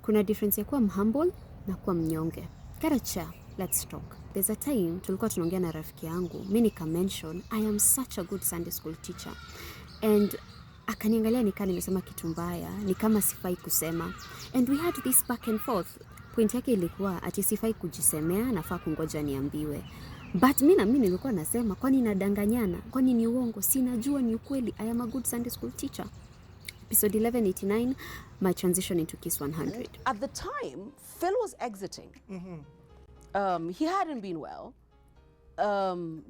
Kuna difference ya kuwa humble na kuwa mnyonge. Karacha, let's talk. There's a time tulikuwa tunaongea na rafiki yangu. Mimi nika mention I am such a good Sunday school teacher. And akaniangalia nikaa nimesema kitu mbaya, ni kama sifai kusema. And we had this back and forth. Point yake ilikuwa ati sifai kujisemea, nafaa kungoja niambiwe. But mimi nilikuwa nasema kwani nadanganyana, kwani ni uongo, sinajua ni ukweli. I am a good Sunday school teacher. Episode 1189, my transition into Kiss 100. At the time, Phil was exiting. He hadn't been well.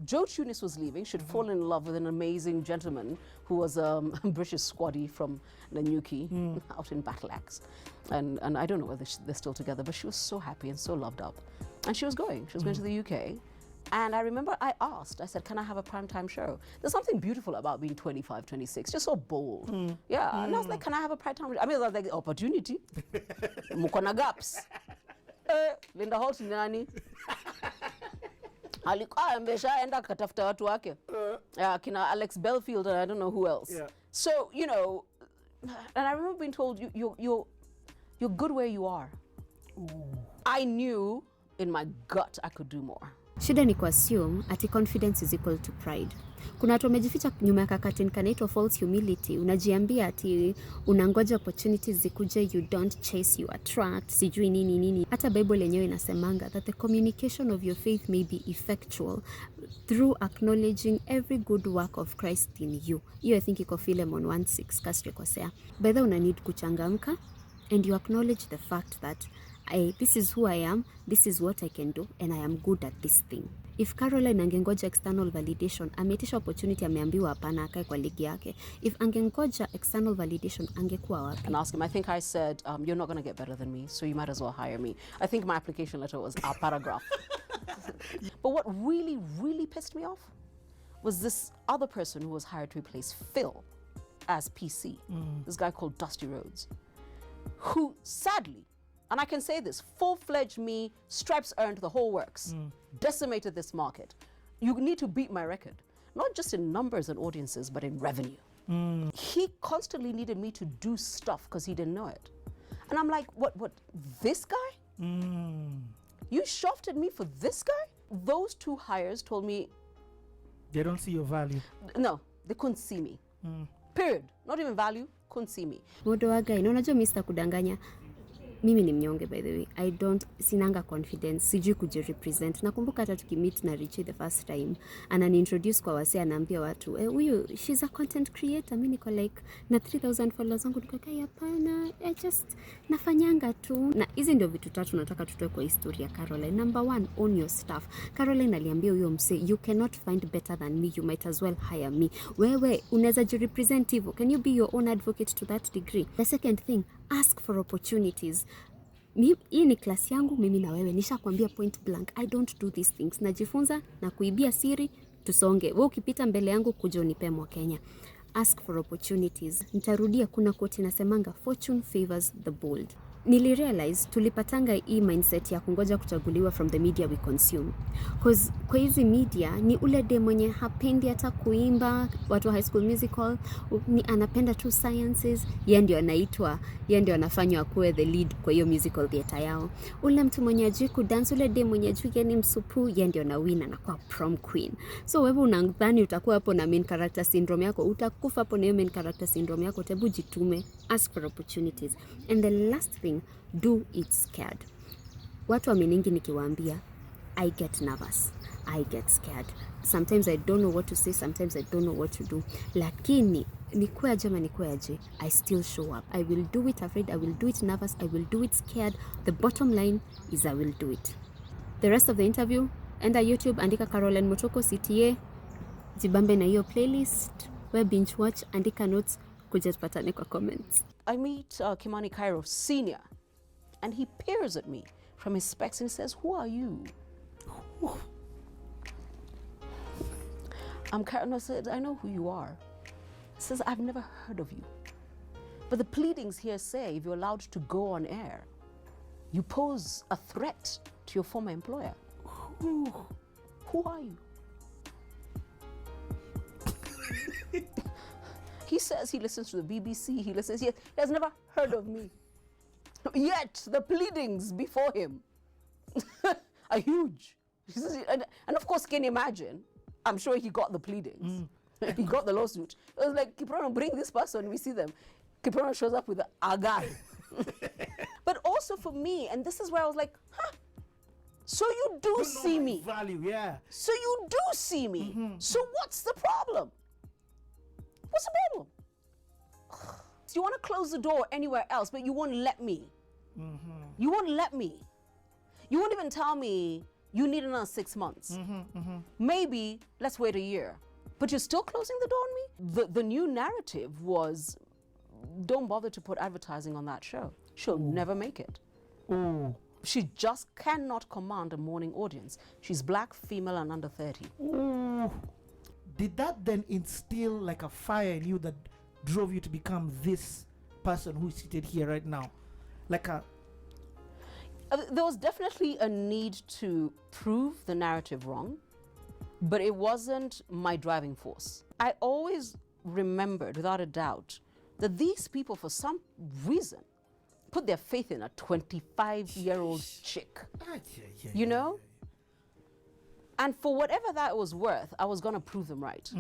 Joe Tunis was leaving. She'd fallen in love with an amazing gentleman who was a British squaddy from Nanyuki out in Battle Axe. And I don't know whether they're still together, but she was so happy and so loved up. And she was going. She was going to the UK. And I remember I asked, I said, can I have a primetime show? There's something beautiful about being 25, 26, just so bold. Yeah, and I was like, can I have a primetime show? I mean, I was like, opportunity. Mukona gaps. Linda Holt nani? Alikuwa ameshaenda katafuta watu wake. Kina Alex Belfield and I don't know who else. Yeah. So, you know, and I remember being told, you're good where you are. Ooh. I knew in my gut I could do more. Shida ni kuassume ati confidence is equal to pride. Kuna watu wamejificha nyuma ya kakatin kanaitwa false humility. Unajiambia ati unangoja opportunities zikuje, you don't chase, you attract, sijui nini. Hata Bible yenyewe inasemanga that the communication of your faith may be effectual through acknowledging every good work of Christ in you. Hiyo I think iko Philemon 1:6 kasri kosea. By the way, una need kuchangamka and you acknowledge the fact that this is who I am, this is what I can do, and I am good at this thing. If Caroline angengoja external validation, ameitisha opportunity, ameambiwa hapana akae kwa ligi yake. If angengoja external validation, angekuwa wapi? And ask him, I think I said, you're not going to get better than me, so you might as well hire me. I think my application letter was a paragraph. But what really, really pissed me off was this other person who was hired to replace Phil as PC. This guy called Dusty Rhodes, who sadly, and I can say this, full-fledged me, stripes earned, the whole works, decimated this market. You need to beat my record, not just in numbers and audiences, but in revenue. He constantly needed me to do stuff because he didn't know it. And I'm like, what, this guy? You shafted me for this guy? Those two hires told me... They don't see your value. No, they couldn't see me. Period. Not even value, couldn't see me. Modo wa guy, unajua Mr. Kudanganya. Mimi ni mnyonge by the way. Sinanga confidence, sijui kujirepresent. Nakumbuka hata tukimit na Richie the first time, ananiintroduce kwa wasee, anaambia watu, huyu she's a content creator. Mimi niko like na 3000 followers wangu, nikakaa hapana, just nafanyanga tu. Na hizi ndio vitu tatu nataka tutoe kwa historia Caroline. Number 1, own your stuff. Caroline aliambia huyo msee, you cannot find better than me, you might as well hire me. Wewe unaweza jirepresent hivyo. Can you be your own advocate to that degree? The second thing, ask for opportunities. Hii ni klasi yangu mimi na wewe, nishakwambia point blank, I don't do these things. Najifunza na kuibia siri, tusonge. Wewe ukipita mbele yangu kuja unipe mwa Kenya. Ask for opportunities. Nitarudia, kuna quote inasemanga, fortune favors the bold. Nilirealize tulipatanga hii mindset ya kungoja kuchaguliwa from the media we consume. Cause kwa hizi media ni ule de mwenye hapendi hata kuimba, watu wa High School Musical, ni anapenda tu sciences, yeye ndio anaitwa, yeye ndio anafanywa kuwe the lead kwa hiyo musical theater yao. Ule mtu mwenye ajui kudance, ule de mwenye ajui yani msupu, yeye ndio na win na kwa prom queen. So wewe unadhani utakuwa hapo na main character syndrome yako, utakufa hapo na hiyo main character syndrome yako. Tebu jitume, ask for opportunities. And the last thing, do it scared. Watu wameningi nikiwaambia, I get nervous, I get scared. Sometimes I don't know what to say, sometimes I don't know what to do. Lakini nikweaje, I still show up. I will do it afraid, I will do it nervous, I will do it scared. The bottom line is I will do it. The rest of the interview, enda YouTube, andika Caroline Motoko CTA, jibambe na hiyo playlist, we binge watch, andika notes, kuja tupatane kwa comments. I meet Kimani Cairo Senior, and he peers at me from his specs and says, who are you? I said, I know who you are. He says, I've never heard of you. But the pleadings here say if you're allowed to go on air, you pose a threat to your former employer. Who are you? He says he listens to the BBC, he has never heard of me. Yet the pleadings before him are huge. And of course, can you imagine? I'm sure he got the pleadings. He got the lawsuit. It was like, Kiprono, bring this person, we see them. Kiprono shows up with a guy. But also for me, and this is where I was like, huh, so you do see me. Value, yeah. So you do see me. So what's the problem? What's the problem? You want to close the door anywhere else, but you won't let me. You won't let me. You won't even tell me you need another 6 months. Maybe let's wait a year. But you're still closing the door on me? The new narrative was, don't bother to put advertising on that show. She'll never make it. She just cannot command a morning audience. She's black, female, and under 30. Did that then instill like a fire in you that drove you to become this person who's seated here right now? Like a... There was definitely a need to prove the narrative wrong, but it wasn't my driving force. I always remembered, without a doubt, that these people, for some reason, put their faith in a 25-year-old chick, you know? And for whatever that was worth, I was going to prove them right.